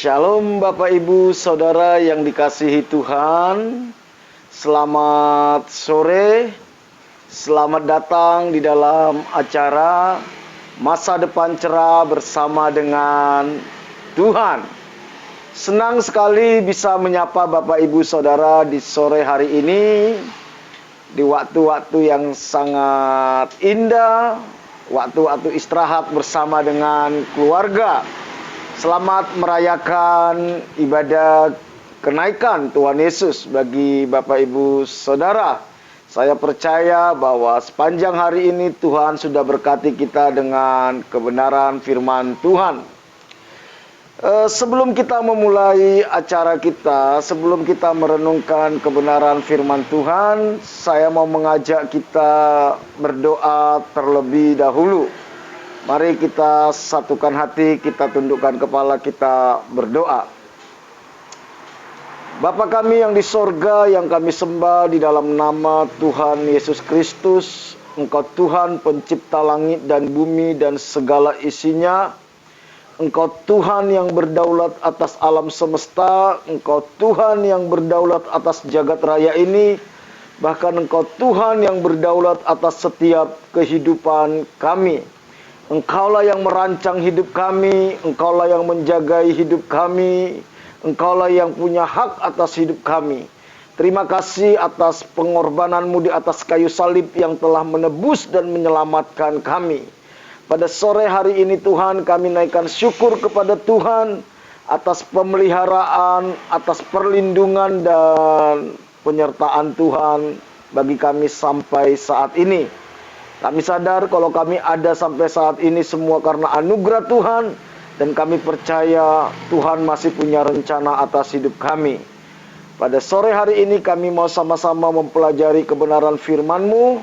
Shalom Bapak Ibu Saudara yang dikasihi Tuhan. Selamat sore. Selamat datang di dalam acara Masa Depan Cerah bersama dengan Tuhan. Senang sekali bisa menyapa Bapak Ibu Saudara di sore hari ini, di waktu-waktu yang sangat indah, waktu-waktu istirahat bersama dengan keluarga. Selamat merayakan ibadah kenaikan Tuhan Yesus bagi Bapak Ibu Saudara. Saya percaya bahwa sepanjang hari ini Tuhan sudah berkati kita dengan kebenaran firman Tuhan. Sebelum kita memulai acara kita, sebelum kita merenungkan kebenaran firman Tuhan, saya mau mengajak kita berdoa terlebih dahulu. Mari kita satukan hati, kita tundukkan kepala, kita berdoa. Bapa kami yang di sorga, yang kami sembah di dalam nama Tuhan Yesus Kristus. Engkau Tuhan pencipta langit dan bumi dan segala isinya. Engkau Tuhan yang berdaulat atas alam semesta. Engkau Tuhan yang berdaulat atas jagat raya ini. Bahkan Engkau Tuhan yang berdaulat atas setiap kehidupan kami. Engkaulah yang merancang hidup kami, Engkaulah yang menjagai hidup kami, Engkaulah yang punya hak atas hidup kami. Terima kasih atas pengorbananmu di atas kayu salib yang telah menebus dan menyelamatkan kami. Pada sore hari ini Tuhan, kami naikkan syukur kepada Tuhan atas pemeliharaan, atas perlindungan dan penyertaan Tuhan bagi kami sampai saat ini. Kami sadar kalau kami ada sampai saat ini semua karena anugerah Tuhan. Dan kami percaya Tuhan masih punya rencana atas hidup kami. Pada sore hari ini kami mau sama-sama mempelajari kebenaran firman-Mu.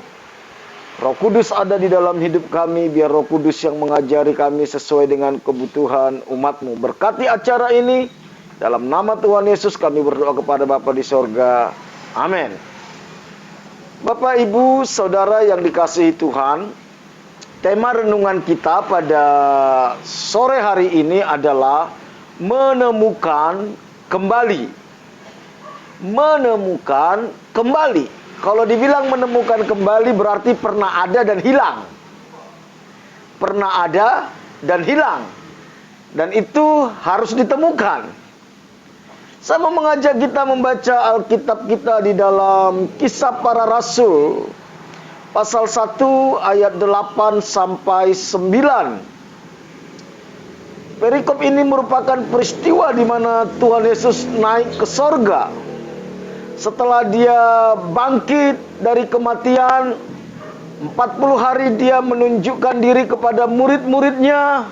Roh Kudus ada di dalam hidup kami. Biar Roh Kudus yang mengajari kami sesuai dengan kebutuhan umat-Mu. Berkati acara ini. Dalam nama Tuhan Yesus kami berdoa kepada Bapa di sorga. Amin. Bapak, Ibu, Saudara yang dikasihi Tuhan, tema renungan kita pada sore hari ini adalah menemukan kembali. Menemukan kembali. Kalau dibilang menemukan kembali berarti pernah ada dan hilang. Pernah ada dan hilang. Dan itu harus ditemukan. Saya mau mengajak kita membaca Alkitab kita di dalam Kisah Para Rasul pasal 1 ayat 8 sampai 9. Perikop ini merupakan peristiwa di mana Tuhan Yesus naik ke sorga. Setelah dia bangkit dari kematian, 40 hari dia menunjukkan diri kepada murid-muridnya.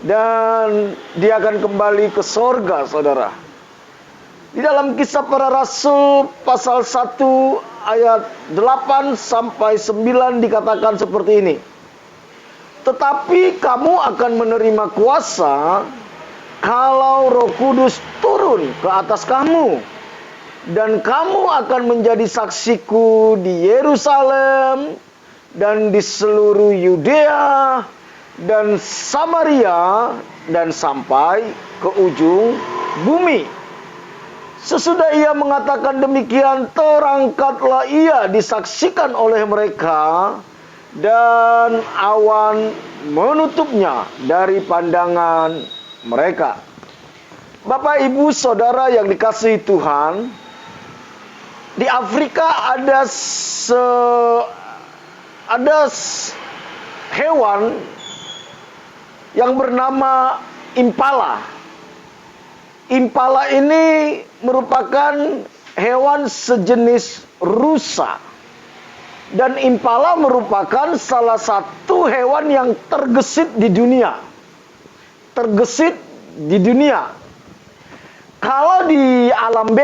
Dan dia akan kembali ke sorga, saudara. Di dalam Kisah Para Rasul pasal 1 ayat 8 sampai 9 dikatakan seperti ini. Tetapi kamu akan menerima kuasa kalau Roh Kudus turun ke atas kamu. Dan kamu akan menjadi saksiku di Yerusalem dan di seluruh Yudea dan Samaria dan sampai ke ujung bumi. Sesudah ia mengatakan demikian, terangkatlah ia disaksikan oleh mereka, dan awan menutupnya dari pandangan mereka. Bapak, Ibu, Saudara yang dikasihi Tuhan, di Afrika ada hewan yang bernama impala. Impala ini merupakan hewan sejenis rusa. Dan impala merupakan salah satu hewan yang tergesit di dunia. Tergesit di dunia. Kalau di alam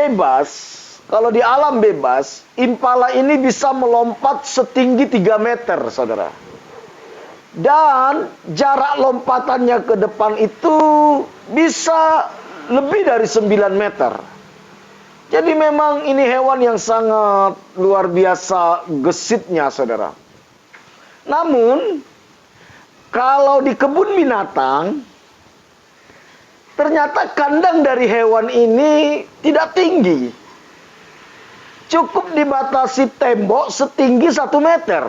bebas, impala ini bisa melompat setinggi 3 meter, saudara. Dan jarak lompatannya ke depan itu bisa lebih dari 9 meter. Jadi memang ini hewan yang sangat luar biasa gesitnya, saudara. Namun, kalau di kebun binatang, Ternyata kandang dari hewan ini tidak tinggi. Cukup dibatasi tembok setinggi 1 meter.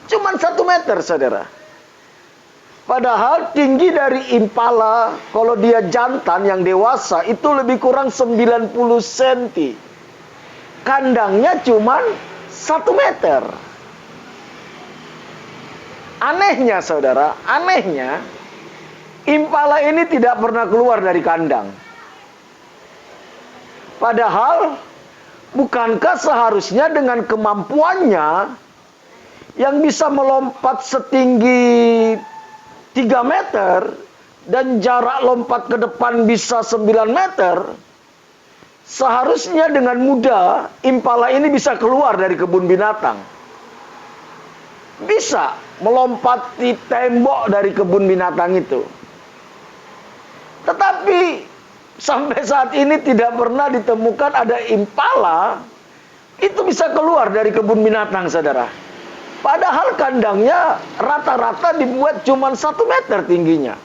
Cuman 1 meter, saudara. Padahal tinggi dari impala, kalau dia jantan yang dewasa, itu lebih kurang 90 cm. Kandangnya cuman 1 meter. Anehnya, saudara, anehnya, impala ini tidak pernah keluar dari kandang. Padahal, bukankah seharusnya dengan kemampuannya yang bisa melompat setinggi 3 meter dan jarak lompat ke depan bisa 9 meter, seharusnya dengan mudah impala ini bisa keluar dari kebun binatang. Bisa melompati tembok dari kebun binatang itu. Tetapi sampai saat ini tidak pernah ditemukan ada impala itu bisa keluar dari kebun binatang, saudara. Padahal kandangnya rata-rata dibuat cuma 1 meter tingginya.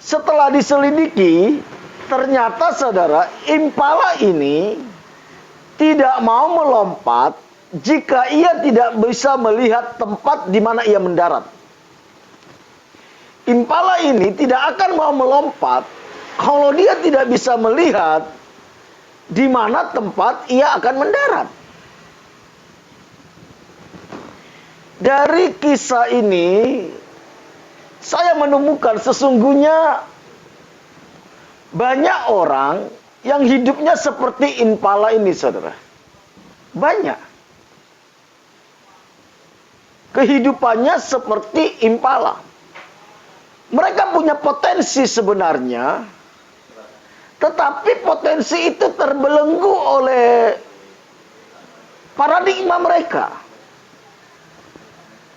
Setelah diselidiki, ternyata, saudara, impala ini tidak mau melompat jika ia tidak bisa melihat tempat di mana ia mendarat. Impala ini tidak akan mau melompat kalau dia tidak bisa melihat di mana tempat ia akan mendarat. Dari kisah ini, saya menemukan sesungguhnya banyak orang yang hidupnya seperti impala ini, saudara. Banyak. Kehidupannya seperti impala. Mereka punya potensi sebenarnya, tetapi potensi itu terbelenggu oleh paradigma mereka.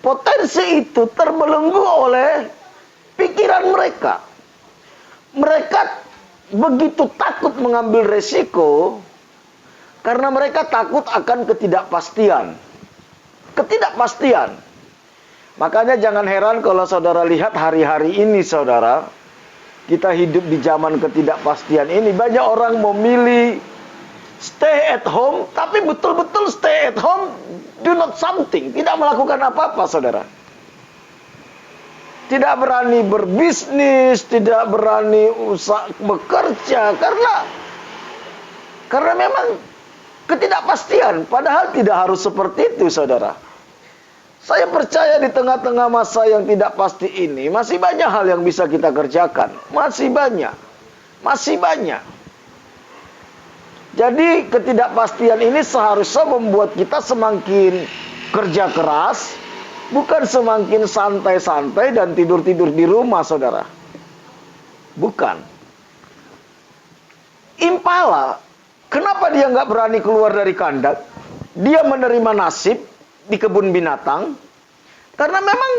Potensi itu terbelenggu oleh pikiran mereka. Mereka begitu takut mengambil resiko karena mereka takut akan ketidakpastian. Ketidakpastian. Makanya jangan heran kalau saudara lihat hari-hari ini, saudara, kita hidup di zaman ketidakpastian ini. Banyak orang memilih stay at home, tapi betul-betul stay at home, do not something. Tidak melakukan apa-apa, saudara. Tidak berani berbisnis, tidak berani bekerja, karena memang ketidakpastian. Padahal tidak harus seperti itu, saudara. Saya percaya di tengah-tengah masa yang tidak pasti ini, masih banyak hal yang bisa kita kerjakan. Masih banyak. Masih banyak. Jadi ketidakpastian ini seharusnya membuat kita semakin kerja keras, bukan semakin santai-santai dan tidur-tidur di rumah, saudara. Bukan. Impala, kenapa dia nggak berani keluar dari kandang? Dia menerima nasib di kebun binatang, karena memang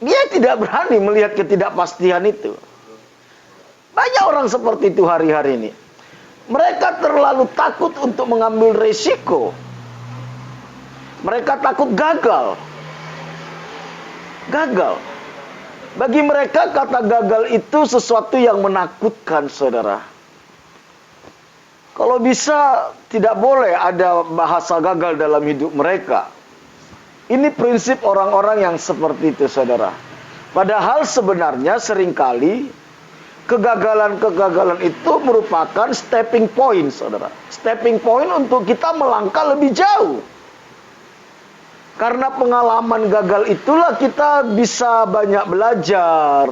dia tidak berani melihat ketidakpastian itu. Banyak orang seperti itu hari-hari ini. Mereka terlalu takut untuk mengambil resiko. Mereka takut gagal. Gagal. Bagi mereka kata gagal itu sesuatu yang menakutkan, saudara. Kalau bisa tidak boleh ada bahasa gagal dalam hidup mereka. Ini prinsip orang-orang yang seperti itu, saudara. Padahal sebenarnya seringkali kegagalan-kegagalan itu merupakan stepping point, saudara. Stepping point untuk kita melangkah lebih jauh. Karena pengalaman gagal itulah kita bisa banyak belajar.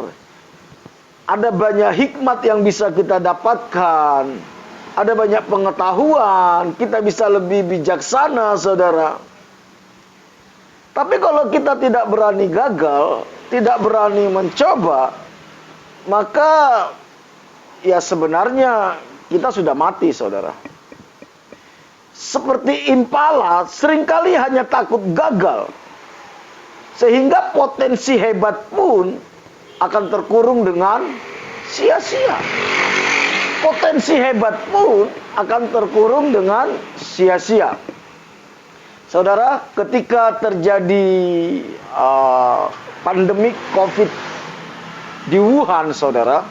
Ada banyak hikmat yang bisa kita dapatkan. Ada banyak pengetahuan. Kita bisa lebih bijaksana, saudara. Tapi kalau kita tidak berani gagal, tidak berani mencoba, maka ya sebenarnya kita sudah mati, saudara. Seperti impala, seringkali hanya takut gagal. Sehingga potensi hebat pun akan terkurung dengan sia-sia. Potensi hebat pun akan terkurung dengan sia-sia. Saudara, ketika terjadi pandemi COVID di Wuhan, saudara,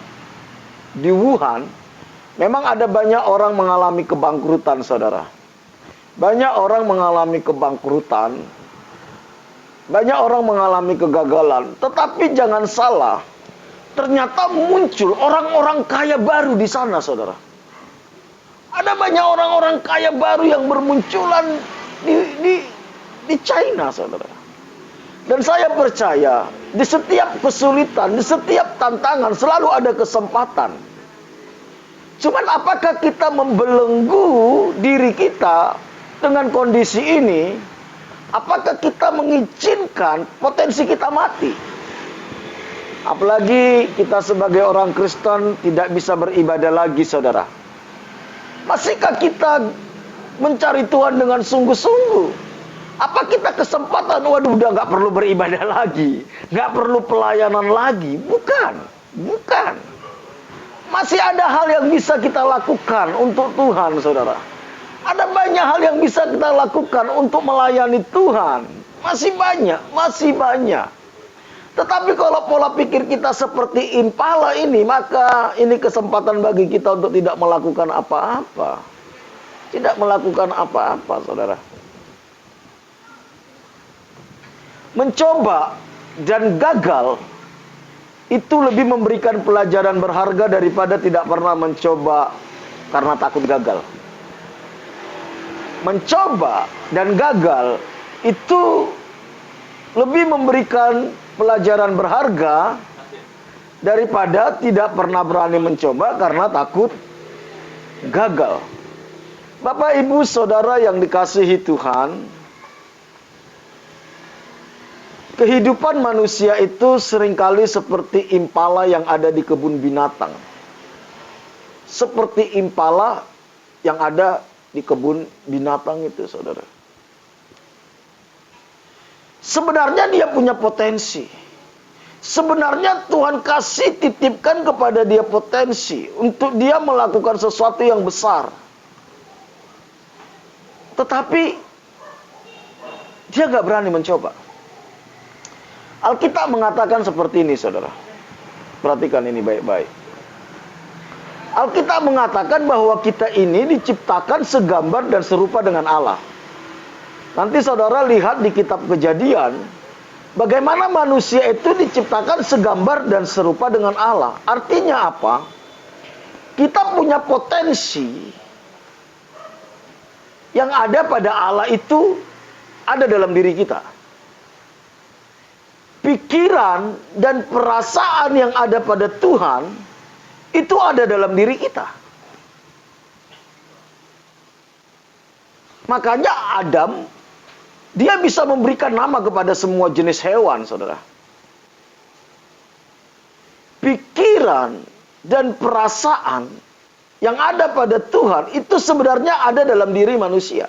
di Wuhan, memang ada banyak orang mengalami kebangkrutan, saudara. Banyak orang mengalami kebangkrutan, banyak orang mengalami kegagalan. Tetapi jangan salah, ternyata muncul orang-orang kaya baru di sana, saudara. Ada banyak orang-orang kaya baru yang bermunculan di China, saudara. Dan saya percaya, di setiap kesulitan, di setiap tantangan, selalu ada kesempatan. Cuman apakah kita membelenggu diri kita dengan kondisi ini? Apakah kita mengizinkan potensi kita mati? Apalagi kita sebagai orang Kristen tidak bisa beribadah lagi, saudara. Masihkah kita mencari Tuhan dengan sungguh-sungguh? Apa kita kesempatan, waduh udah gak perlu beribadah lagi, gak perlu pelayanan lagi? Bukan, bukan. Masih ada hal yang bisa kita lakukan untuk Tuhan, saudara. Ada banyak hal yang bisa kita lakukan untuk melayani Tuhan. Masih banyak, masih banyak. Tetapi kalau pola pikir kita seperti impala ini, maka ini kesempatan bagi kita untuk tidak melakukan apa-apa. Tidak melakukan apa-apa, saudara. Mencoba dan gagal itu lebih memberikan pelajaran berharga daripada tidak pernah mencoba karena takut gagal. Mencoba dan gagal itu lebih memberikan pelajaran berharga daripada tidak pernah berani mencoba karena takut gagal. Bapak, Ibu, Saudara yang dikasihi Tuhan, kehidupan manusia itu seringkali seperti impala yang ada di kebun binatang. Seperti impala yang ada di kebun binatang itu, saudara. Sebenarnya dia punya potensi. Sebenarnya Tuhan kasih titipkan kepada dia potensi untuk dia melakukan sesuatu yang besar. Tetapi dia gak berani mencoba. Alkitab mengatakan seperti ini, saudara. Perhatikan ini baik-baik. Alkitab mengatakan bahwa kita ini diciptakan segambar dan serupa dengan Allah. Nanti saudara lihat di kitab Kejadian, bagaimana manusia itu diciptakan segambar dan serupa dengan Allah. Artinya apa? Kita punya potensi yang ada pada Allah itu ada dalam diri kita. Pikiran dan perasaan yang ada pada Tuhan itu ada dalam diri kita. Makanya Adam, dia bisa memberikan nama kepada semua jenis hewan, saudara. Pikiran dan perasaan yang ada pada Tuhan itu sebenarnya ada dalam diri manusia.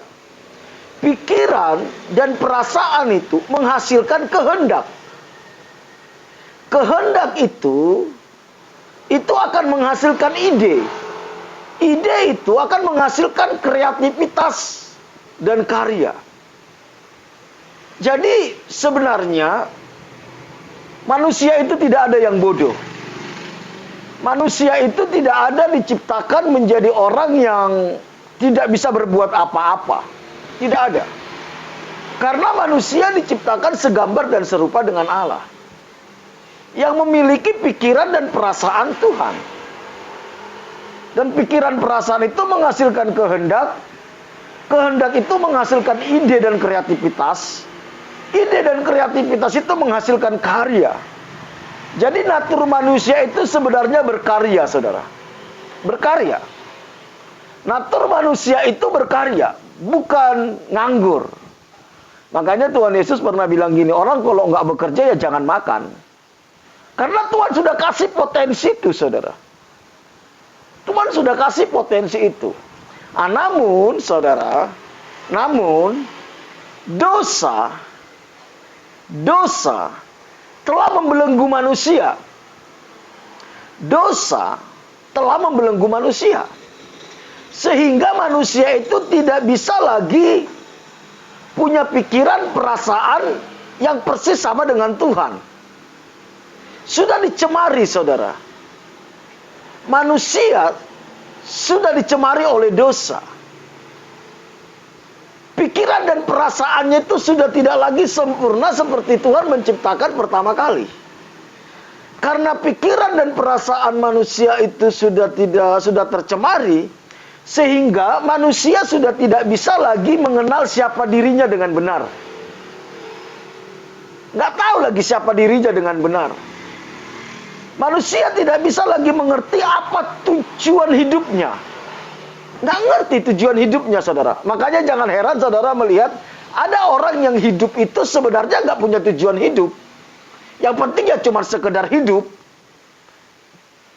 Pikiran dan perasaan itu menghasilkan kehendak. Kehendak itu akan menghasilkan ide. Ide itu akan menghasilkan kreativitas dan karya. Jadi sebenarnya manusia itu tidak ada yang bodoh. Manusia itu tidak ada diciptakan menjadi orang yang tidak bisa berbuat apa-apa. Tidak ada. Karena manusia diciptakan segambar dan serupa dengan Allah, yang memiliki pikiran dan perasaan Tuhan. Dan pikiran perasaan itu menghasilkan kehendak. Kehendak itu menghasilkan ide dan kreativitas. Ide dan kreativitas itu menghasilkan karya. Jadi natur manusia itu sebenarnya berkarya, saudara. Berkarya. Natur manusia itu berkarya, bukan nganggur. Makanya Tuhan Yesus pernah bilang gini, orang kalau nggak bekerja ya jangan makan. Karena Tuhan sudah kasih potensi itu, saudara. Tuhan sudah kasih potensi itu. Namun, saudara, dosa telah membelenggu manusia. Dosa telah membelenggu manusia. Sehingga manusia itu tidak bisa lagi punya pikiran, perasaan yang persis sama dengan Tuhan. sudah dicemari, saudara. Manusia sudah dicemari oleh dosa. Pikiran dan perasaannya itu sudah tidak lagi sempurna seperti Tuhan menciptakan pertama kali. Karena pikiran dan perasaan manusia itu sudah tercemari, sehingga manusia sudah tidak bisa lagi mengenal siapa dirinya dengan benar. Nggak tahu lagi siapa dirinya dengan benar. Manusia tidak bisa lagi mengerti apa tujuan hidupnya. Nggak ngerti tujuan hidupnya, saudara. Makanya jangan heran saudara melihat ada orang yang hidup itu sebenarnya nggak punya tujuan hidup. Yang penting ya cuma sekedar hidup.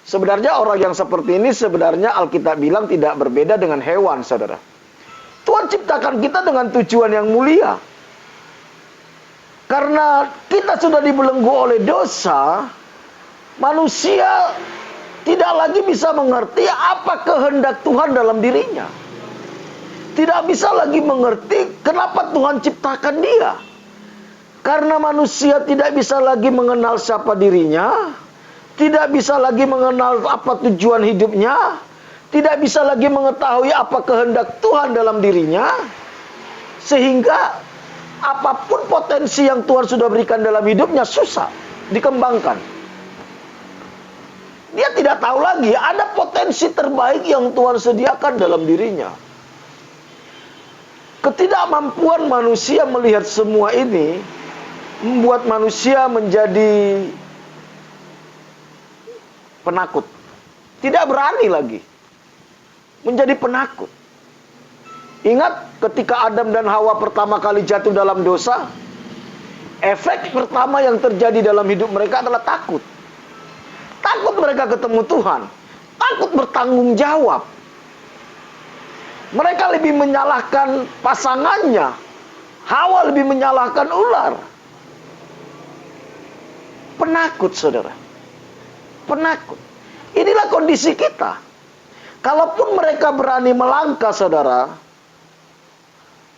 Sebenarnya orang yang seperti ini sebenarnya Alkitab bilang tidak berbeda dengan hewan, saudara. Tuhan ciptakan kita dengan tujuan yang mulia. Karena kita sudah dibelenggu oleh dosa, manusia tidak lagi bisa mengerti apa kehendak Tuhan dalam dirinya. Tidak bisa lagi mengerti kenapa Tuhan ciptakan dia. Karena manusia tidak bisa lagi mengenal siapa dirinya, tidak bisa lagi mengenal apa tujuan hidupnya, tidak bisa lagi mengetahui apa kehendak Tuhan dalam dirinya, sehingga apapun potensi yang Tuhan sudah berikan dalam hidupnya susah dikembangkan. Dia tidak tahu lagi ada potensi terbaik yang Tuhan sediakan dalam dirinya. Ketidakmampuan manusia melihat semua ini membuat manusia menjadi penakut. Tidak berani lagi. Menjadi penakut. Ingat ketika Adam dan Hawa pertama kali jatuh dalam dosa, efek pertama yang terjadi dalam hidup mereka adalah takut. Takut mereka ketemu Tuhan. Takut bertanggung jawab. Mereka lebih menyalahkan pasangannya. Hawa lebih menyalahkan ular. Penakut, saudara. Penakut. Inilah kondisi kita. Kalaupun mereka berani melangkah, saudara,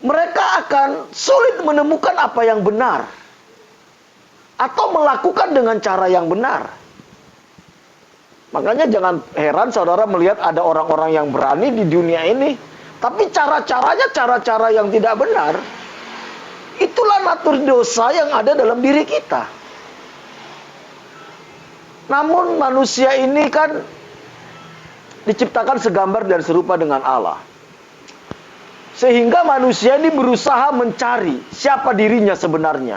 mereka akan sulit menemukan apa yang benar. Atau melakukan dengan cara yang benar. Makanya jangan heran saudara melihat ada orang-orang yang berani di dunia ini. Tapi cara-caranya cara-cara yang tidak benar. Itulah natur dosa yang ada dalam diri kita. Namun manusia ini kan diciptakan segambar dan serupa dengan Allah. Sehingga manusia ini berusaha mencari siapa dirinya sebenarnya.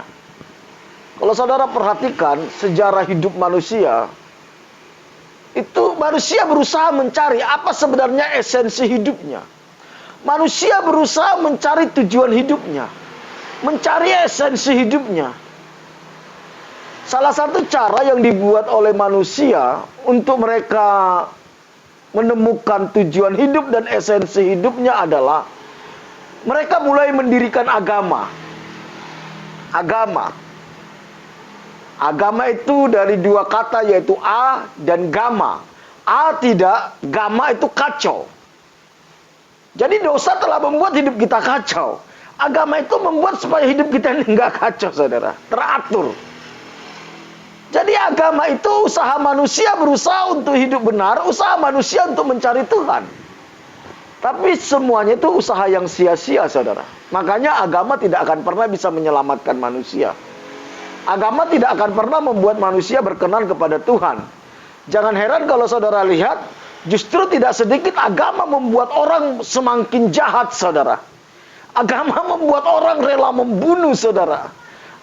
Kalau saudara perhatikan sejarah hidup manusia, itu manusia berusaha mencari apa sebenarnya esensi hidupnya. Manusia berusaha mencari tujuan hidupnya, mencari esensi hidupnya. Salah satu cara yang dibuat oleh manusia untuk mereka menemukan tujuan hidup dan esensi hidupnya adalah mereka mulai mendirikan agama. Agama itu dari dua kata yaitu a dan gamma. A tidak, gamma itu kacau. Jadi dosa telah membuat hidup kita kacau. Agama itu membuat supaya hidup kita ini nggak kacau, saudara. Teratur. Jadi agama itu usaha manusia berusaha untuk hidup benar, usaha manusia untuk mencari Tuhan. Tapi semuanya itu usaha yang sia-sia, saudara. Makanya agama tidak akan pernah bisa menyelamatkan manusia. Agama tidak akan pernah membuat manusia berkenan kepada Tuhan. Jangan heran kalau saudara lihat, justru tidak sedikit agama membuat orang semakin jahat, saudara. Agama membuat orang rela membunuh, saudara.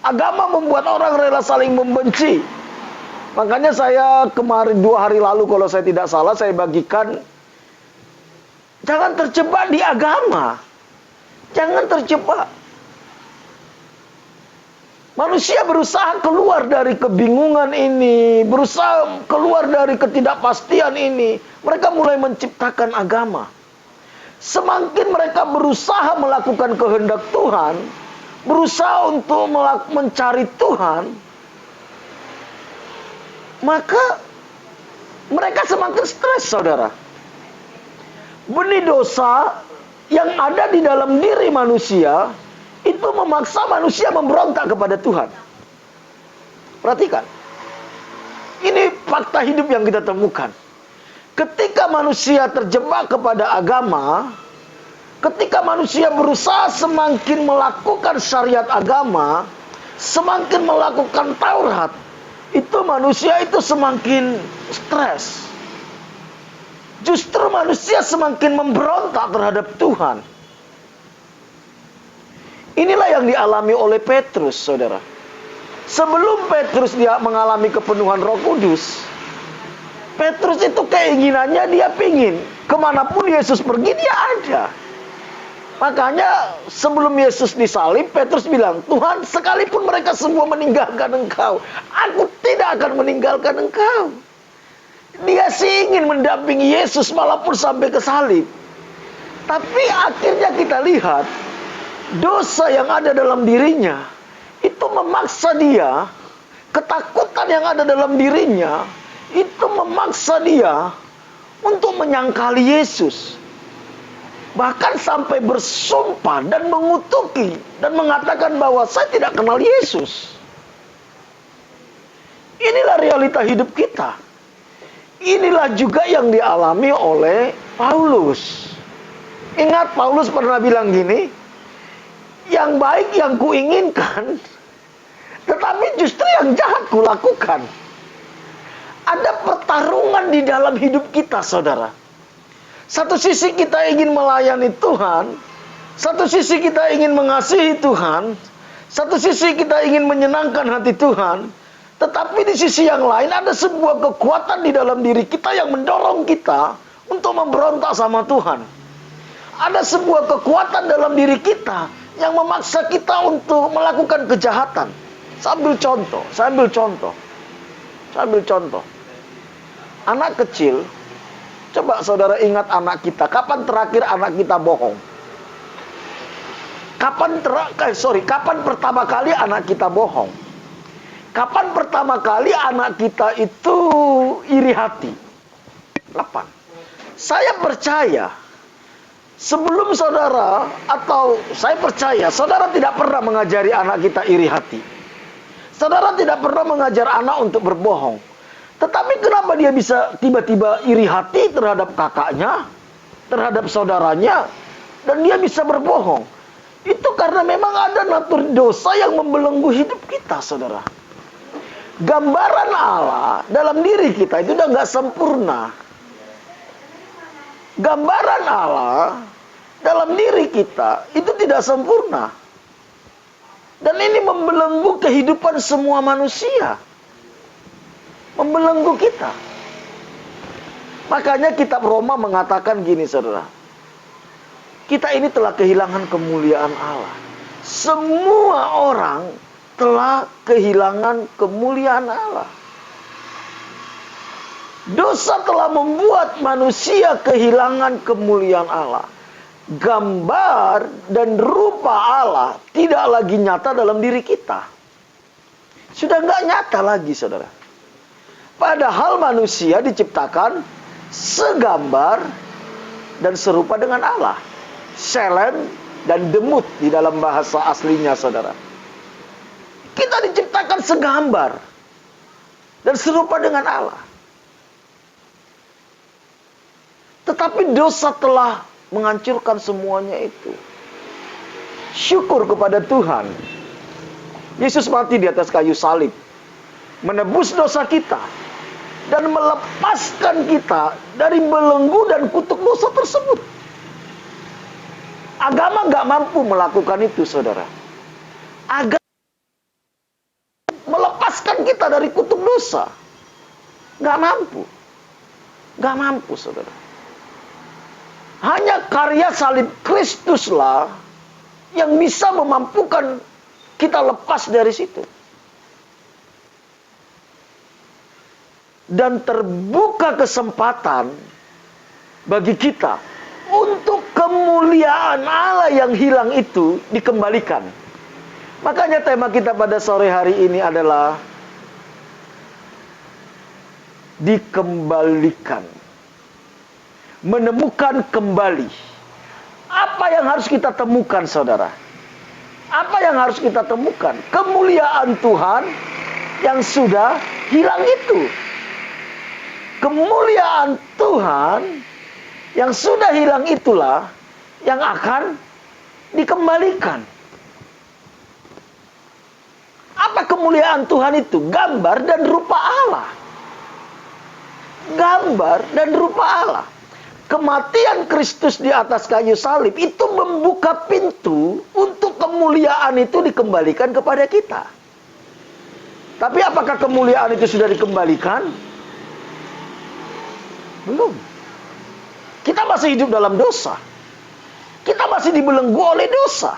Agama membuat orang rela saling membenci. Makanya saya kemarin 2 hari lalu kalau saya tidak salah, saya bagikan, jangan terjebak di agama. Jangan terjebak. Manusia berusaha keluar dari kebingungan ini, berusaha keluar dari ketidakpastian ini. Mereka mulai menciptakan agama. Semakin mereka berusaha melakukan kehendak Tuhan, berusaha untuk mencari Tuhan, maka mereka semakin stres, saudara. Benih dosa yang ada di dalam diri manusia itu memaksa manusia memberontak kepada Tuhan. Perhatikan. Ini fakta hidup yang kita temukan. Ketika manusia terjebak kepada agama, ketika manusia berusaha semakin melakukan syariat agama, semakin melakukan Taurat, itu manusia itu semakin stres. Justru manusia semakin memberontak terhadap Tuhan. Inilah yang dialami oleh Petrus, saudara. Sebelum Petrus dia mengalami kepenuhan Roh Kudus, Petrus itu keinginannya dia pingin kemanapun Yesus pergi dia ada. Makanya sebelum Yesus disalib, Petrus bilang, Tuhan, sekalipun mereka semua meninggalkan Engkau, aku tidak akan meninggalkan Engkau. Dia sih ingin mendampingi Yesus walaupun sampai ke salib. Tapi akhirnya kita lihat dosa yang ada dalam dirinya itu memaksa dia, ketakutan yang ada dalam dirinya itu memaksa dia untuk menyangkali Yesus. Bahkan sampai bersumpah dan mengutuki dan mengatakan bahwa saya tidak kenal Yesus. Inilah realita hidup kita. Inilah juga yang dialami oleh Paulus. Ingat Paulus pernah bilang gini, yang baik yang kuinginkan, tetapi justru yang jahat kulakukan. Ada pertarungan di dalam hidup kita, saudara. Satu sisi kita ingin melayani Tuhan, satu sisi kita ingin mengasihi Tuhan, satu sisi kita ingin menyenangkan hati Tuhan, tetapi di sisi yang lain ada sebuah kekuatan di dalam diri kita yang mendorong kita untuk memberontak sama Tuhan. Ada sebuah kekuatan dalam diri kita yang memaksa kita untuk melakukan kejahatan. Saya ambil contoh. Anak kecil, coba saudara ingat anak kita. Kapan terakhir anak kita bohong? Kapan pertama kali anak kita bohong? Kapan pertama kali anak kita itu iri hati? Kapan? Saya percaya sebelum saudara, atau saya percaya saudara tidak pernah mengajari anak kita iri hati. Saudara tidak pernah mengajar anak untuk berbohong. Tetapi kenapa dia bisa tiba-tiba iri hati terhadap kakaknya, terhadap saudaranya, dan dia bisa berbohong? Itu karena memang ada natur dosa yang membelenggu hidup kita, saudara. Gambaran Allah dalam diri kita itu udah gak sempurna. Gambaran Allah dalam diri kita itu tidak sempurna. Dan ini membelenggu kehidupan semua manusia. Membelenggu kita. Makanya kitab Roma mengatakan gini, saudara. Kita ini telah kehilangan kemuliaan Allah. Semua orang telah kehilangan kemuliaan Allah. Dosa telah membuat manusia kehilangan kemuliaan Allah. Gambar dan rupa Allah tidak lagi nyata dalam diri kita. Sudah nggak nyata lagi, saudara. Padahal manusia diciptakan segambar dan serupa dengan Allah. Selen dan demut di dalam bahasa aslinya, saudara. Kita diciptakan segambar dan serupa dengan Allah. Tetapi dosa telah menghancurkan semuanya itu. Syukur kepada Tuhan. Yesus mati di atas kayu salib, menebus dosa kita dan melepaskan kita dari belenggu dan kutuk dosa tersebut. Agama gak mampu melakukan itu, saudara. Agama melepaskan kita dari kutuk dosa. Gak mampu, saudara. Hanya karya salib Kristuslah yang bisa memampukan kita lepas dari situ. Dan terbuka kesempatan bagi kita untuk kemuliaan Allah yang hilang itu dikembalikan. Makanya tema kita pada sore hari ini adalah dikembalikan. Menemukan kembali. Apa yang harus kita temukan, saudara? Apa yang harus kita temukan? Kemuliaan Tuhan yang sudah hilang itu. Kemuliaan Tuhan yang sudah hilang itulah yang akan dikembalikan. Apa kemuliaan Tuhan itu? Gambar dan rupa Allah. Gambar dan rupa Allah. Kematian Kristus di atas kayu salib itu membuka pintu untuk kemuliaan itu dikembalikan kepada kita. Tapi apakah kemuliaan itu sudah dikembalikan? Belum. Kita masih hidup dalam dosa. Kita masih dibelenggu oleh dosa.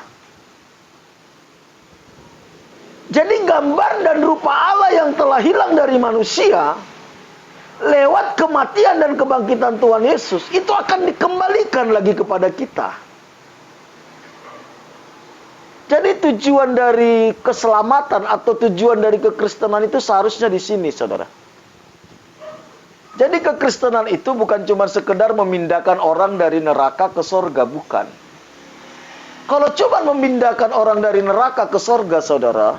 Jadi gambar dan rupa Allah yang telah hilang dari manusia lewat kematian dan kebangkitan Tuhan Yesus itu akan dikembalikan lagi kepada kita. Jadi tujuan dari keselamatan atau tujuan dari kekristenan itu seharusnya di sini, saudara. Jadi kekristenan itu bukan cuma sekedar memindahkan orang dari neraka ke sorga, bukan. Kalau cuma memindahkan orang dari neraka ke sorga, saudara,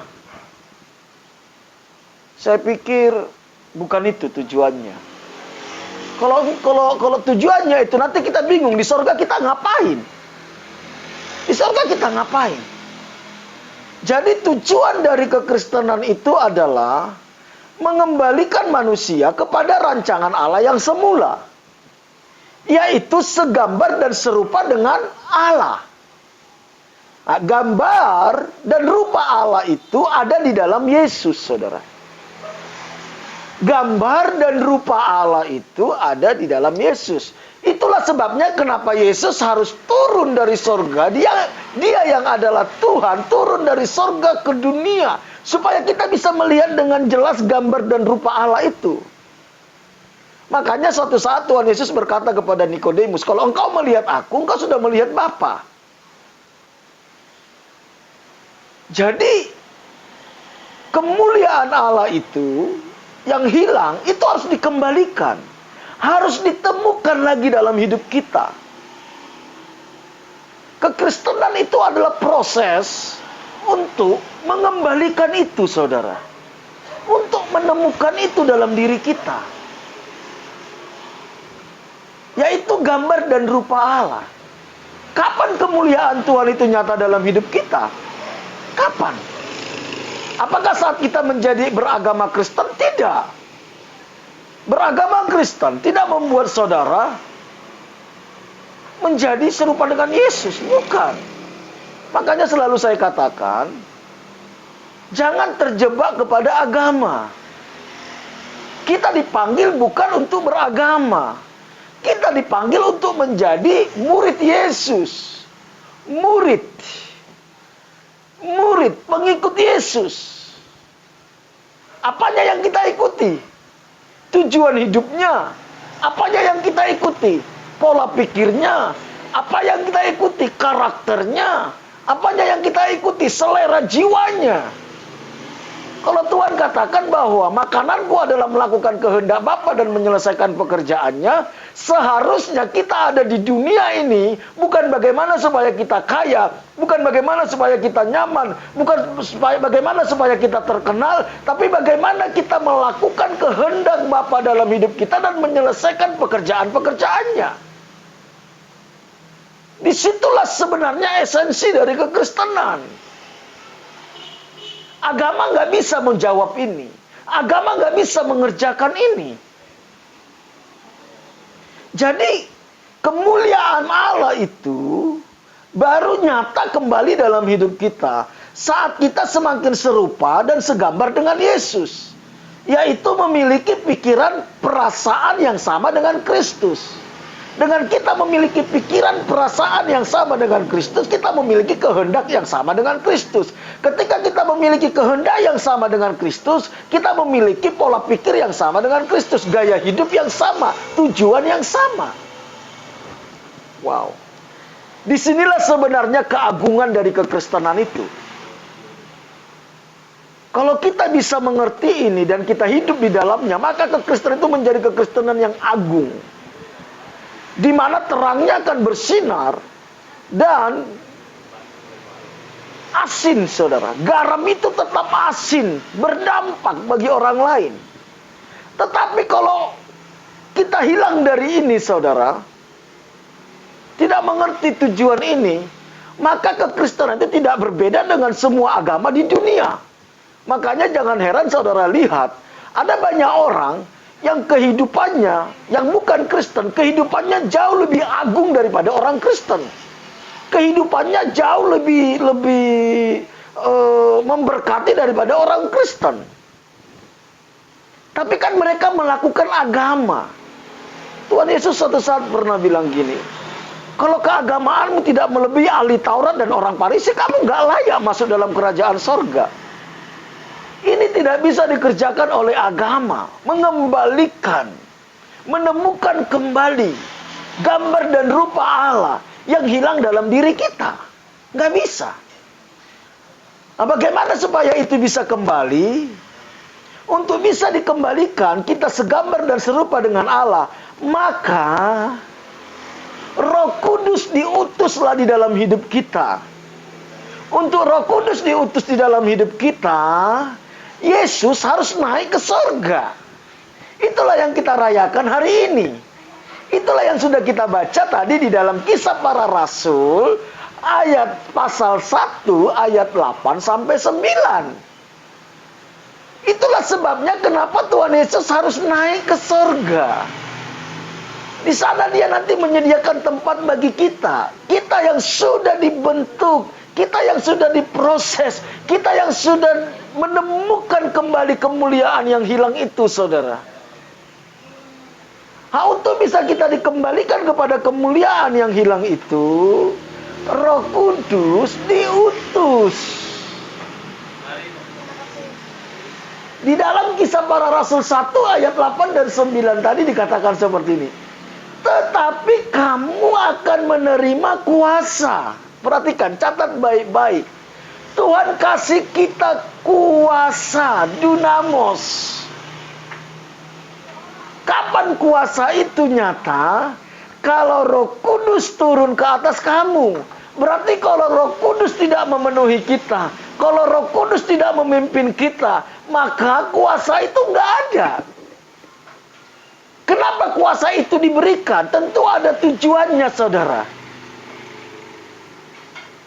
saya pikir bukan itu tujuannya. Kalau tujuannya itu nanti kita bingung di sorga kita ngapain? Di sorga kita ngapain? Jadi tujuan dari kekristenan itu adalah mengembalikan manusia kepada rancangan Allah yang semula, yaitu segambar dan serupa dengan Allah. Nah, gambar dan rupa Allah itu ada di dalam Yesus, saudara. Gambar dan rupa Allah itu ada di dalam Yesus. Itulah sebabnya kenapa Yesus harus turun dari sorga. Dia yang adalah Tuhan, turun dari sorga ke dunia. Supaya kita bisa melihat dengan jelas gambar dan rupa Allah itu. Makanya suatu saat Tuhan Yesus berkata kepada Nikodemus, kalau engkau melihat aku, engkau sudah melihat Bapa. Jadi, kemuliaan Allah itu yang hilang itu harus dikembalikan, harus ditemukan lagi dalam hidup kita. Kekristenan itu adalah proses untuk mengembalikan itu, saudara, untuk menemukan itu dalam diri kita, yaitu gambar dan rupa Allah. Kapan kemuliaan Tuhan itu nyata dalam hidup kita? Kapan? Apakah saat kita menjadi beragama Kristen? Tidak. Beragama Kristen tidak membuat saudara menjadi serupa dengan Yesus. Bukan. Makanya selalu saya katakan, jangan terjebak kepada agama. Kita dipanggil bukan untuk beragama. Kita dipanggil untuk menjadi murid Yesus. Murid, pengikut Yesus. Apanya yang kita ikuti? Tujuan hidupnya. Apanya yang kita ikuti? Pola pikirnya. Apa yang kita ikuti? Karakternya. Apanya yang kita ikuti? Selera jiwanya. Kalau Tuhan katakan bahwa makananku adalah melakukan kehendak Bapa dan menyelesaikan pekerjaannya, seharusnya kita ada di dunia ini bukan bagaimana supaya kita kaya, bukan bagaimana supaya kita nyaman, bukan bagaimana supaya kita terkenal, tapi bagaimana kita melakukan kehendak Bapa dalam hidup kita dan menyelesaikan pekerjaan-pekerjaannya. Disitulah sebenarnya esensi dari kekristenan. Agama nggak bisa menjawab ini. Agama nggak bisa mengerjakan ini. Jadi, kemuliaan Allah itu baru nyata kembali dalam hidup kita saat kita semakin serupa dan segambar dengan Yesus, yaitu memiliki pikiran perasaan yang sama dengan Kristus. Dengan kita memiliki pikiran perasaan yang sama dengan Kristus, kita memiliki kehendak yang sama dengan Kristus. Ketika kita memiliki kehendak yang sama dengan Kristus, kita memiliki pola pikir yang sama dengan Kristus, gaya hidup yang sama, tujuan yang sama. Wow. Disinilah sebenarnya keagungan dari kekristenan itu. Kalau kita bisa mengerti ini dan kita hidup di dalamnya, maka kekristenan itu menjadi kekristenan yang agung, di mana terangnya akan bersinar dan asin, saudara. Garam itu tetap asin, berdampak bagi orang lain. Tetapi kalau kita hilang dari ini, saudara, tidak mengerti tujuan ini, maka kekristenan itu tidak berbeda dengan semua agama di dunia. Makanya jangan heran saudara lihat, ada banyak orang yang kehidupannya, yang bukan Kristen, kehidupannya jauh lebih agung daripada orang Kristen. Kehidupannya jauh lebih memberkati daripada orang Kristen. Tapi kan mereka melakukan agama. Tuhan Yesus suatu saat pernah bilang gini, kalau keagamaanmu tidak melebihi ahli Taurat dan orang Farisi, kamu gak layak masuk dalam kerajaan sorga. Ini tidak bisa dikerjakan oleh agama. Mengembalikan, menemukan kembali gambar dan rupa Allah yang hilang dalam diri kita. Gak bisa. Nah, bagaimana supaya itu bisa kembali? Untuk bisa dikembalikan, kita segambar dan serupa dengan Allah, maka Roh Kudus diutuslah di dalam hidup kita. Untuk Roh Kudus diutus di dalam hidup kita, Yesus harus naik ke surga. Itulah yang kita rayakan hari ini. Itulah yang sudah kita baca tadi di dalam Kisah Para Rasul, ayat pasal 1, ayat 8 sampai 9. Itulah sebabnya kenapa Tuhan Yesus harus naik ke surga. Di sana dia nanti menyediakan tempat bagi kita. Kita yang sudah dibentuk, kita yang sudah diproses, kita yang sudah menemukan kembali kemuliaan yang hilang itu, saudara. Untuk bisa kita dikembalikan kepada kemuliaan yang hilang itu, Roh Kudus diutus. Di dalam Kisah Para Rasul 1 ayat 8 dan 9 tadi dikatakan seperti ini. Tetapi kamu akan menerima kuasa. Perhatikan, catat baik-baik. Tuhan kasih kita kuasa, dunamos. Kapan kuasa itu nyata? Kalau Roh Kudus turun ke atas kamu. Berarti kalau Roh Kudus tidak memenuhi kita, kalau Roh Kudus tidak memimpin kita, maka kuasa itu nggak ada. Kenapa kuasa itu diberikan? Tentu ada tujuannya, saudara.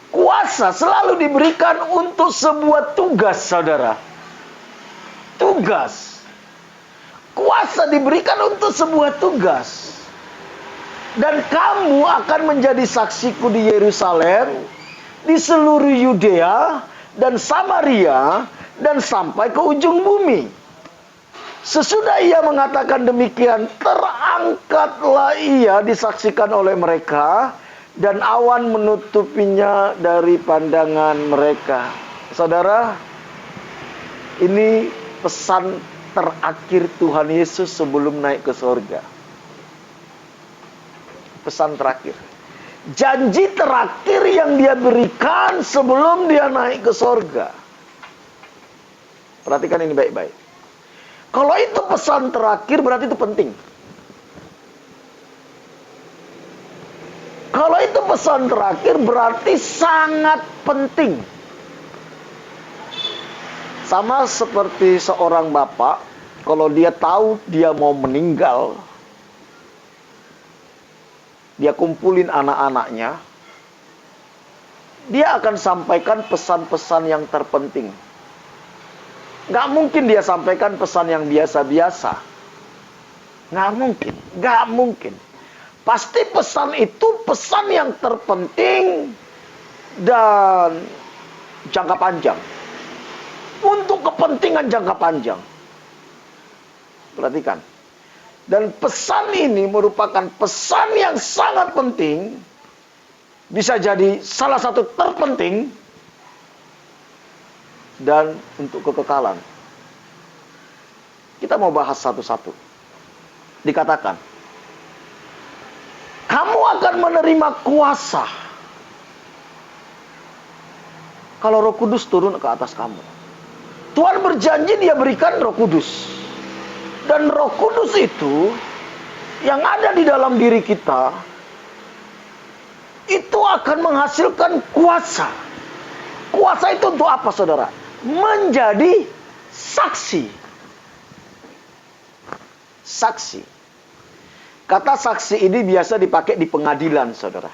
Kuasa selalu diberikan untuk sebuah tugas, saudara. Tugas. Kuasa diberikan untuk sebuah tugas. Dan kamu akan menjadi saksiku di Yerusalem, di seluruh Yudea dan Samaria, dan sampai ke ujung bumi. Sesudah ia mengatakan demikian, terangkatlah ia disaksikan oleh mereka, dan awan menutupinya dari pandangan mereka. Saudara, ini pesan terakhir Tuhan Yesus sebelum naik ke surga. Pesan terakhir. Janji terakhir yang dia berikan sebelum dia naik ke surga. Perhatikan ini baik-baik. Kalau itu pesan terakhir berarti itu penting. Kalau itu pesan terakhir berarti sangat penting. Sama seperti seorang bapak, kalau dia tahu dia mau meninggal, dia kumpulin anak-anaknya, dia akan sampaikan pesan-pesan yang terpenting. Gak mungkin dia sampaikan pesan yang biasa-biasa. Gak mungkin. Pasti pesan itu pesan yang terpenting dan jangka panjang. Untuk kepentingan jangka panjang. Perhatikan. Dan pesan ini merupakan pesan yang sangat penting. Bisa jadi salah satu terpenting. Dan untuk kekekalan. Kita mau bahas satu-satu. Dikatakan, kamu akan menerima kuasa kalau Roh Kudus turun ke atas kamu. Tuhan berjanji dia berikan Roh Kudus. Dan Roh Kudus itu yang ada di dalam diri kita itu akan menghasilkan kuasa. Kuasa itu untuk apa, saudara? Menjadi saksi. Saksi. Kata saksi ini biasa dipakai di pengadilan, saudara.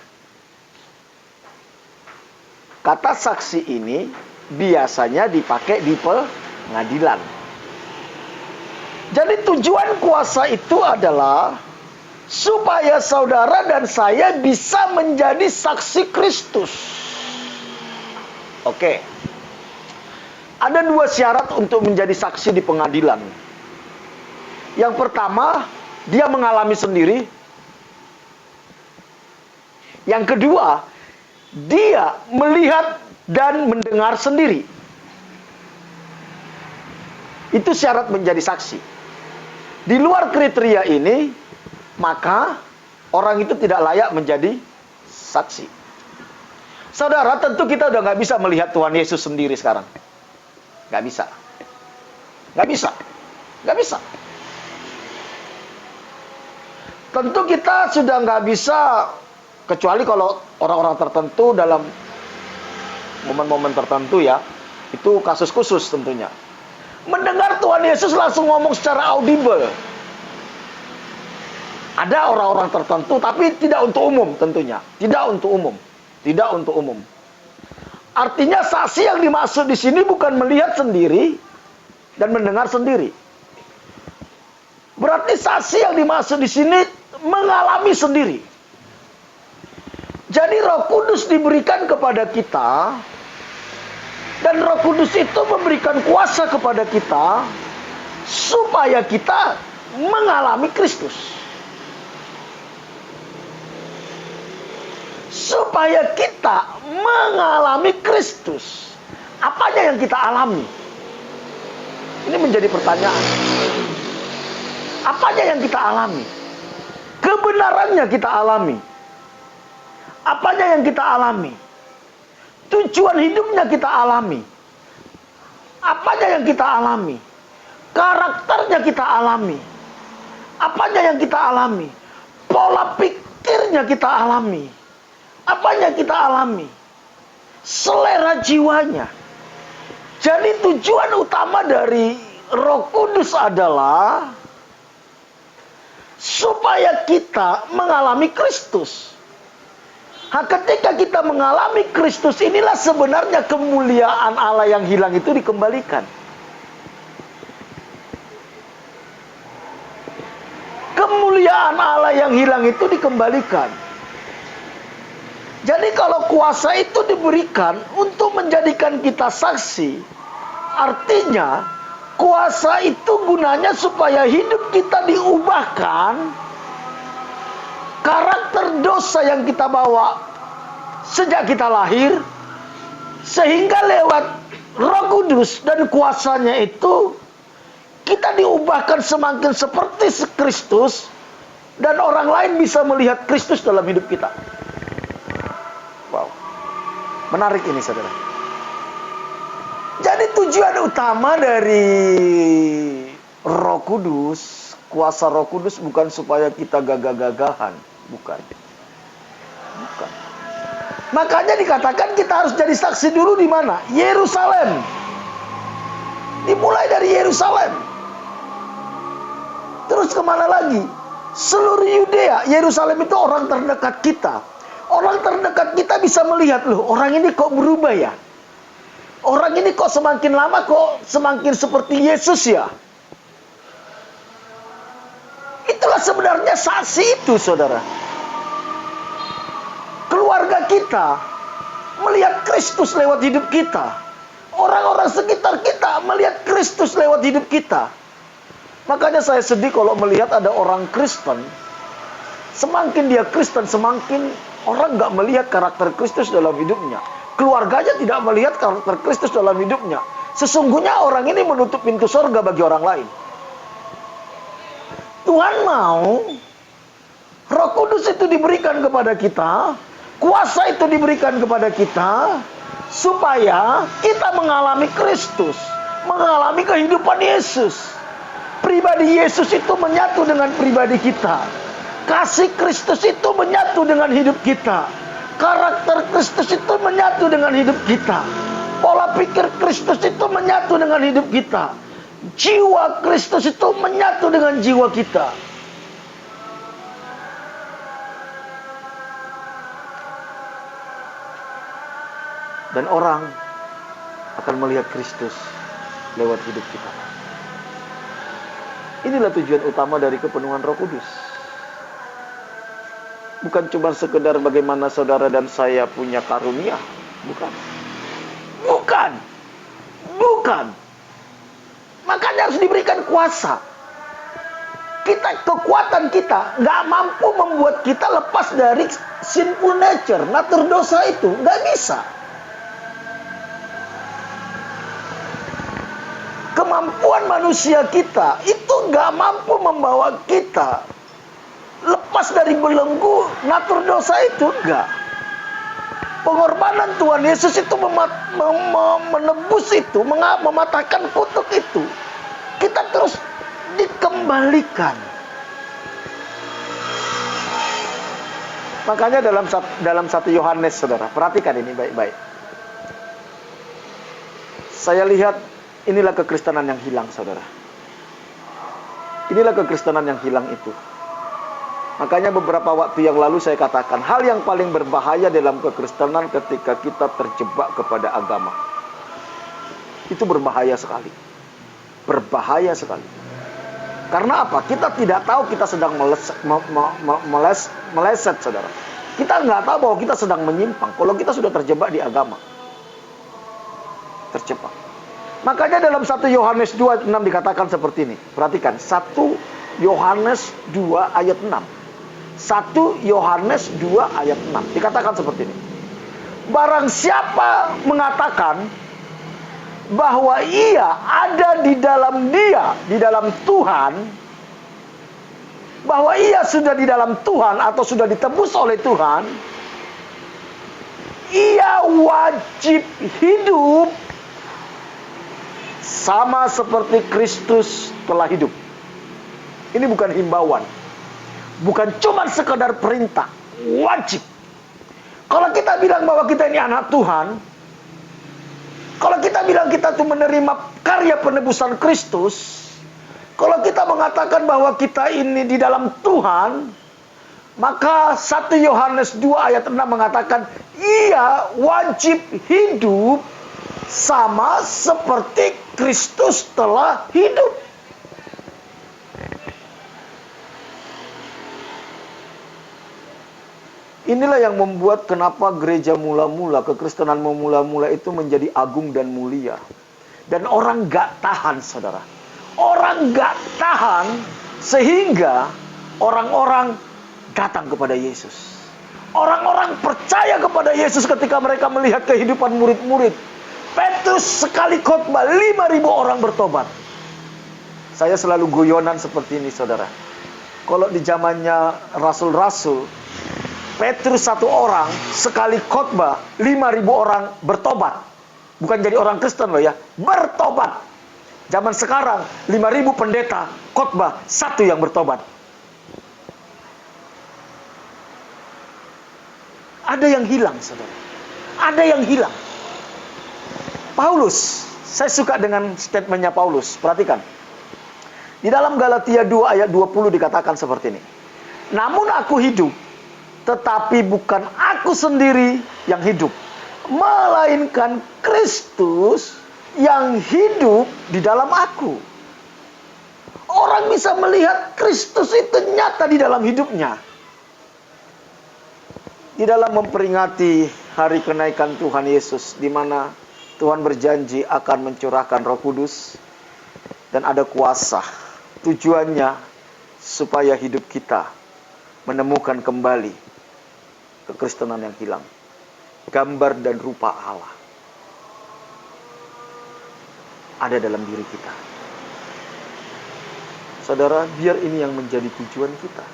Kata saksi ini biasanya dipakai di pengadilan. Jadi tujuan kuasa itu adalah supaya saudara dan saya bisa menjadi saksi Kristus. Oke. Ada 2 syarat untuk menjadi saksi di pengadilan. Yang pertama, dia mengalami sendiri. Yang kedua, dia melihat dan mendengar sendiri. Itu syarat menjadi saksi. Di luar kriteria ini, maka orang itu tidak layak menjadi saksi. Saudara, tentu kita udah gak bisa melihat Tuhan Yesus sendiri sekarang. Gak bisa. Gak bisa. Gak bisa. Tentu kita sudah gak bisa, kecuali kalau orang-orang tertentu dalam momen-momen tertentu ya, itu kasus khusus tentunya. Mendengar Tuhan Yesus langsung ngomong secara audible. Ada orang-orang tertentu, tapi tidak untuk umum tentunya. Tidak untuk umum. Tidak untuk umum. Artinya saksi yang dimaksud di sini bukan melihat sendiri dan mendengar sendiri. Berarti saksi yang dimaksud di sini mengalami sendiri. Jadi Roh Kudus diberikan kepada kita, dan Roh Kudus itu memberikan kuasa kepada kita supaya kita mengalami Kristus. Supaya kita mengalami Kristus. Apanya yang kita alami? Ini menjadi pertanyaan. Apanya yang kita alami? Kebenarannya kita alami. Apanya yang kita alami? Tujuan hidupnya kita alami. Apanya yang kita alami? Karakternya kita alami. Apanya yang kita alami? Pola pikirnya kita alami. Apanya kita alami? Selera jiwanya. Jadi tujuan utama dari Roh Kudus adalah supaya kita mengalami Kristus. Ketika kita mengalami Kristus, inilah sebenarnya kemuliaan Allah yang hilang itu dikembalikan. Kemuliaan Allah yang hilang itu dikembalikan. Jadi kalau kuasa itu diberikan untuk menjadikan kita saksi, artinya kuasa itu gunanya supaya hidup kita diubahkan. Karakter dosa yang kita bawa sejak kita lahir, sehingga lewat Roh Kudus dan kuasanya itu kita diubahkan semakin seperti Kristus, dan orang lain bisa melihat Kristus dalam hidup kita. Wow, menarik ini, saudara. Jadi tujuan utama dari Roh Kudus, kuasa Roh Kudus, bukan supaya kita gagah-gagahan, bukan. Bukan. Makanya dikatakan kita harus jadi saksi dulu di mana? Yerusalem. Dimulai dari Yerusalem. Terus kemana lagi? Seluruh Yudea. Yerusalem itu orang terdekat kita. Orang terdekat kita bisa melihat, loh, orang ini kok berubah ya? Orang ini kok semakin lama kok semakin seperti Yesus ya? Itulah sebenarnya saksi itu, saudara. Keluarga kita melihat Kristus lewat hidup kita. Orang-orang sekitar kita melihat Kristus lewat hidup kita. Makanya saya sedih kalau melihat ada orang Kristen, semakin dia Kristen, semakin orang gak melihat karakter Kristus dalam hidupnya. Keluarganya tidak melihat karakter Kristus dalam hidupnya. Sesungguhnya orang ini menutup pintu surga bagi orang lain. Tuhan mau Roh Kudus itu diberikan kepada kita, kuasa itu diberikan kepada kita, supaya kita mengalami Kristus, mengalami kehidupan Yesus. Pribadi Yesus itu menyatu dengan pribadi kita. Kasih Kristus itu menyatu dengan hidup kita. Karakter Kristus itu menyatu dengan hidup kita. Pola pikir Kristus itu menyatu dengan hidup kita. Jiwa Kristus itu menyatu dengan jiwa kita. Dan orang akan melihat Kristus lewat hidup kita. Inilah tujuan utama dari kepenuhan Roh Kudus. Bukan cuma sekedar bagaimana saudara dan saya punya karunia. Bukan. Makanya harus diberikan kuasa. Kekuatan kita gak mampu membuat kita lepas dari sinful nature, natur dosa itu. Gak bisa. Kemampuan manusia kita itu gak mampu membawa kita lepas dari belenggu natur dosa itu. Enggak. Pengorbanan Tuhan Yesus itu menebus itu, mematahkan kutuk itu. Kita terus dikembalikan. Makanya dalam 1 Yohanes, saudara, perhatikan ini baik-baik. Saya lihat inilah kekristenan yang hilang, saudara. Inilah kekristenan yang hilang itu. Makanya beberapa waktu yang lalu saya katakan, hal yang paling berbahaya dalam kekristenan ketika kita terjebak kepada agama. Itu berbahaya sekali. Berbahaya sekali. Karena apa? Kita tidak tahu kita sedang meleset, saudara. Kita nggak tahu bahwa kita sedang menyimpang. Kalau kita sudah terjebak di agama. Terjebak. Makanya dalam 1 Yohanes 2:6 dikatakan seperti ini. Perhatikan, 1 Yohanes 2 ayat 6. 1 Yohanes 2 ayat 6 dikatakan seperti ini. Barang siapa mengatakan bahwa ia ada di dalam Dia, di dalam Tuhan, bahwa ia sudah di dalam Tuhan atau sudah ditebus oleh Tuhan, ia wajib hidup sama seperti Kristus telah hidup. Ini bukan himbauan, bukan cuma sekedar perintah, wajib. Kalau kita bilang bahwa kita ini anak Tuhan, kalau kita bilang kita tuh menerima karya penebusan Kristus, kalau kita mengatakan bahwa kita ini di dalam Tuhan, maka 1 Yohanes 2 ayat 6 mengatakan ia wajib hidup sama seperti Kristus telah hidup. Inilah yang membuat kenapa gereja mula-mula, kekristenan mula-mula itu menjadi agung dan mulia. Dan orang gak tahan, saudara. Orang gak tahan sehingga orang-orang datang kepada Yesus. Orang-orang percaya kepada Yesus ketika mereka melihat kehidupan murid-murid. Petrus sekali khotbah 5.000 orang bertobat. Saya selalu guyonan seperti ini, saudara. Kalau di zamannya rasul-rasul, Petrus satu orang sekali khotbah 5.000 orang bertobat. Bukan jadi orang Kristen loh ya, bertobat. Zaman sekarang 5.000 pendeta khotbah, satu yang bertobat. Ada yang hilang, saudara. Ada yang hilang. Paulus, saya suka dengan statementnya Paulus. Perhatikan. Di dalam Galatia 2 ayat 20 dikatakan seperti ini. Namun aku hidup, tetapi bukan aku sendiri yang hidup, melainkan Kristus yang hidup di dalam aku. Orang bisa melihat Kristus itu nyata di dalam hidupnya. Di dalam memperingati hari kenaikan Tuhan Yesus, di mana Tuhan berjanji akan mencurahkan Roh Kudus dan ada kuasa. Tujuannya supaya hidup kita menemukan kembali kekristenan yang hilang, gambar dan rupa Allah ada dalam diri kita. Saudara, biar ini yang menjadi tujuan kita.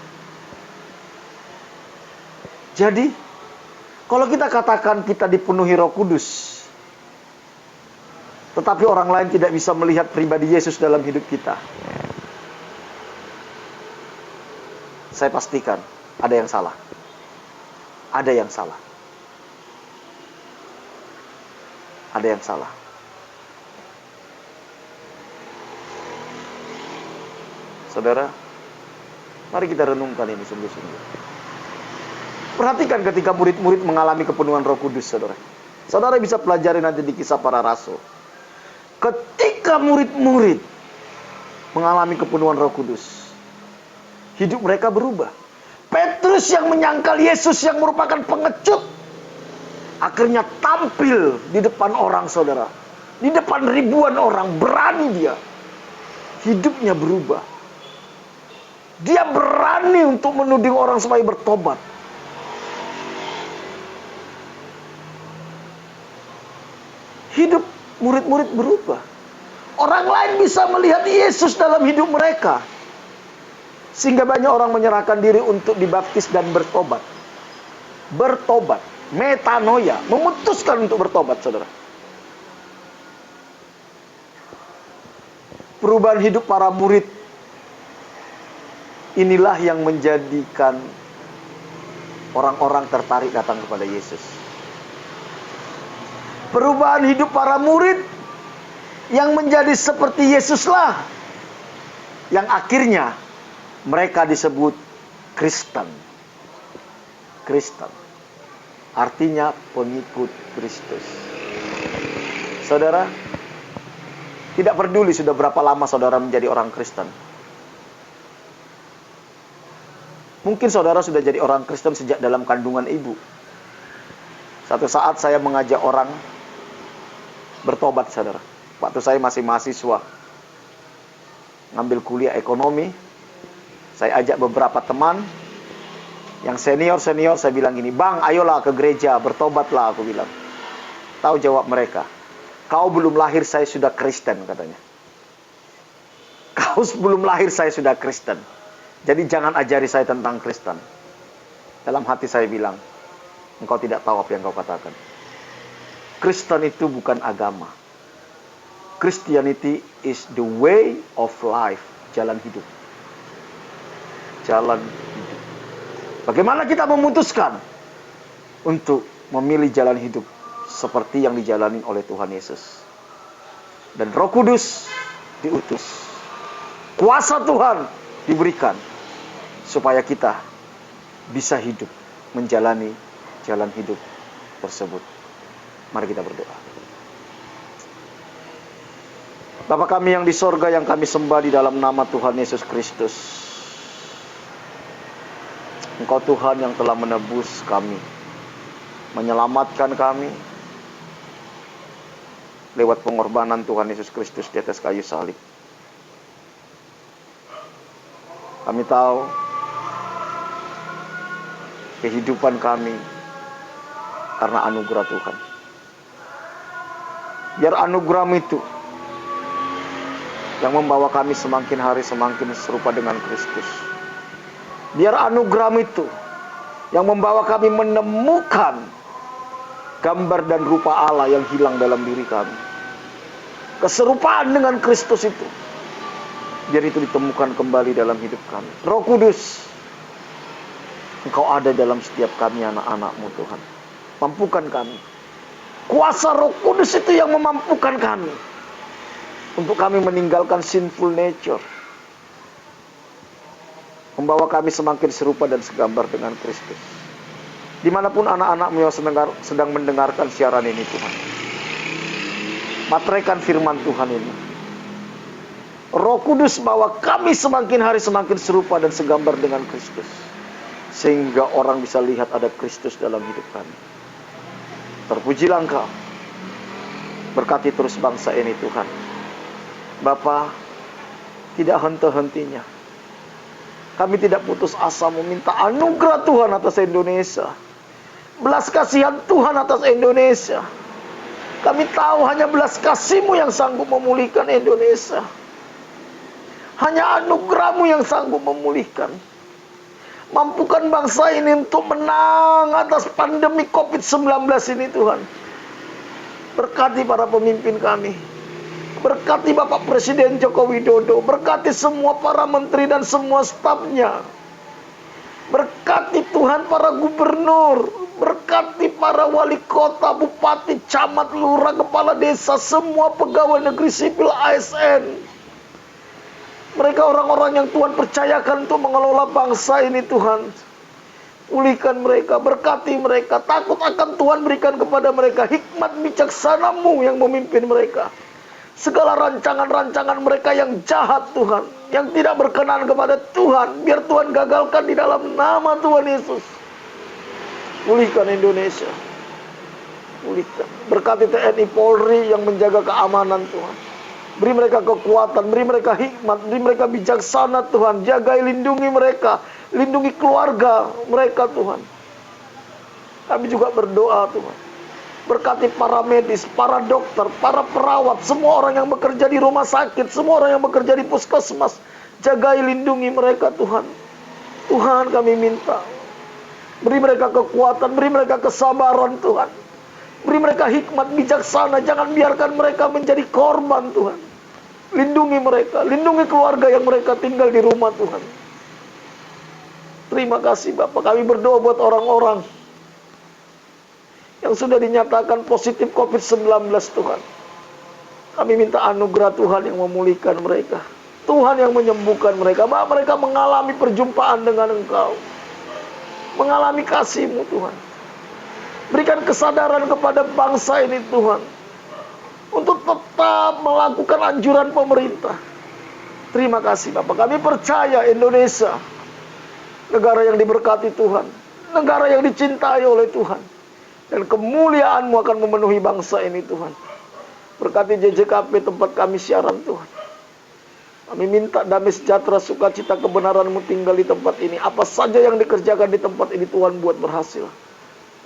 Jadi, kalau kita katakan kita dipenuhi Roh Kudus, tetapi orang lain tidak bisa melihat pribadi Yesus dalam hidup kita, saya pastikan ada yang salah. Ada yang salah. ada yang salah. Saudara, mari kita renungkan ini sungguh-sungguh. Perhatikan ketika murid-murid mengalami kepenuhan Roh Kudus, saudara. Saudara bisa pelajari nanti di Kisah Para Rasul. Ketika murid-murid mengalami kepenuhan Roh Kudus, hidup mereka berubah. Petrus yang menyangkal Yesus yang merupakan pengecut, akhirnya tampil di depan orang, saudara. Di depan ribuan orang, berani dia. Hidupnya berubah. Dia berani untuk menuding orang supaya bertobat. Hidup murid-murid berubah. Orang lain bisa melihat Yesus dalam hidup mereka. Sehingga banyak orang menyerahkan diri untuk dibaptis dan bertobat. Bertobat. Metanoia. Memutuskan untuk bertobat, saudara. Perubahan hidup para murid, inilah yang menjadikan orang-orang tertarik datang kepada Yesus. Perubahan hidup para murid yang menjadi seperti Yesuslah yang akhirnya mereka disebut Kristen. Kristen artinya pengikut Kristus. Saudara, tidak peduli sudah berapa lama saudara menjadi orang Kristen. Mungkin saudara sudah jadi orang Kristen sejak dalam kandungan ibu. Satu saat saya mengajak orang bertobat, saudara. Waktu saya masih mahasiswa, ngambil kuliah ekonomi, saya ajak beberapa teman yang senior-senior, saya bilang gini, "Bang, ayolah ke gereja, bertobatlah," aku bilang. Tahu jawab mereka? "Kau belum lahir saya sudah Kristen," katanya. "Kau belum lahir saya sudah Kristen. Jadi jangan ajari saya tentang Kristen." Dalam hati saya bilang, engkau tidak tahu apa yang kau katakan. Kristen itu bukan agama. Christianity is the way of life. Jalan hidup. Jalan hidup. Bagaimana kita memutuskan untuk memilih jalan hidup seperti yang dijalani oleh Tuhan Yesus. Dan Roh Kudus diutus. Kuasa Tuhan diberikan supaya kita bisa hidup, menjalani jalan hidup tersebut. Mari kita berdoa. Bapa kami yang di sorga, yang kami sembah di dalam nama Tuhan Yesus Kristus. Engkau Tuhan yang telah menebus kami, menyelamatkan kami lewat pengorbanan Tuhan Yesus Kristus di atas kayu salib. Kami tahu kehidupan kami karena anugerah Tuhan. Biar anugerah itu yang membawa kami semakin hari semakin serupa dengan Kristus. Biar anugerah itu yang membawa kami menemukan gambar dan rupa Allah yang hilang dalam diri kami. Keserupaan dengan Kristus itu, biar itu ditemukan kembali dalam hidup kami. Roh Kudus, Engkau ada dalam setiap kami anak-anak-Mu Tuhan. Mampukan kami. Kuasa Roh Kudus itu yang memampukan kami untuk kami meninggalkan sinful nature, membawa kami semakin serupa dan segambar dengan Kristus. Dimanapun anak-anak-Mu yang sedang mendengarkan siaran ini Tuhan, materaikan firman Tuhan ini. Roh Kudus bawa kami semakin hari semakin serupa dan segambar dengan Kristus, sehingga orang bisa lihat ada Kristus dalam hidup kami. Terpujilah Engkau. Berkati terus bangsa ini Tuhan. Bapa, tidak henti-hentinya kami tidak putus asa meminta anugerah Tuhan atas Indonesia, belas kasihan Tuhan atas Indonesia. Kami tahu hanya belas kasih-Mu yang sanggup memulihkan Indonesia. Hanya anugerah-Mu yang sanggup memulihkan. Mampukan bangsa ini untuk menang atas pandemi COVID-19 ini Tuhan. Berkati para pemimpin kami. Berkati Bapak Presiden Joko Widodo. Berkati semua para menteri dan semua stafnya. Berkati Tuhan para gubernur. Berkati para wali kota, bupati, camat, lurah, kepala desa, semua pegawai negeri sipil ASN. Mereka orang-orang yang Tuhan percayakan untuk mengelola bangsa ini Tuhan. Pulihkan mereka, berkati mereka, takut akan Tuhan berikan kepada mereka hikmat bijaksana-Mu yang memimpin mereka. Segala rancangan-rancangan mereka yang jahat Tuhan, yang tidak berkenan kepada Tuhan, biar Tuhan gagalkan di dalam nama Tuhan Yesus. Pulihkan Indonesia. Pulihkan. Berkati TNI Polri yang menjaga keamanan Tuhan. Beri mereka kekuatan, beri mereka hikmat, beri mereka bijaksana Tuhan. Jagai, lindungi mereka, lindungi keluarga mereka Tuhan. Kami juga berdoa Tuhan. Berkati para medis, para dokter, para perawat, semua orang yang bekerja di rumah sakit, semua orang yang bekerja di puskesmas. Jagai, lindungi mereka Tuhan. Tuhan kami minta. Beri mereka kekuatan, beri mereka kesabaran Tuhan. Beri mereka hikmat bijaksana, jangan biarkan mereka menjadi korban Tuhan. Lindungi mereka, lindungi keluarga yang mereka tinggal di rumah Tuhan. Terima kasih Bapak, kami berdoa buat orang-orang yang sudah dinyatakan positif COVID-19 Tuhan. Kami minta anugerah Tuhan yang memulihkan mereka. Tuhan yang menyembuhkan mereka. Bahwa mereka mengalami perjumpaan dengan Engkau. Mengalami kasih-Mu Tuhan. Berikan kesadaran kepada bangsa ini Tuhan. Untuk tetap melakukan anjuran pemerintah. Terima kasih Bapak. Kami percaya Indonesia. Negara yang diberkati Tuhan. Negara yang dicintai oleh Tuhan. Dan kemuliaan-Mu akan memenuhi bangsa ini Tuhan. Berkati JJKP tempat kami siaran Tuhan. Kami minta damai sejahtera, sukacita, kebenaran-Mu tinggal di tempat ini. Apa saja yang dikerjakan di tempat ini Tuhan buat berhasil.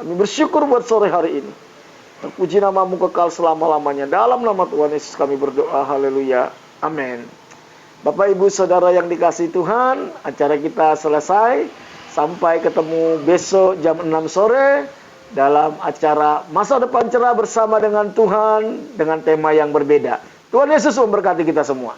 Kami bersyukur buat sore hari ini. Terpuji nama-Mu kekal selama-lamanya. Dalam nama Tuhan Yesus kami berdoa. Haleluya. Amin. Bapak Ibu Saudara yang dikasihi Tuhan, acara kita selesai. Sampai ketemu besok jam 6 sore. Dalam acara Masa Depan Cerah bersama dengan Tuhan dengan tema yang berbeda. Tuhan Yesus memberkati kita semua.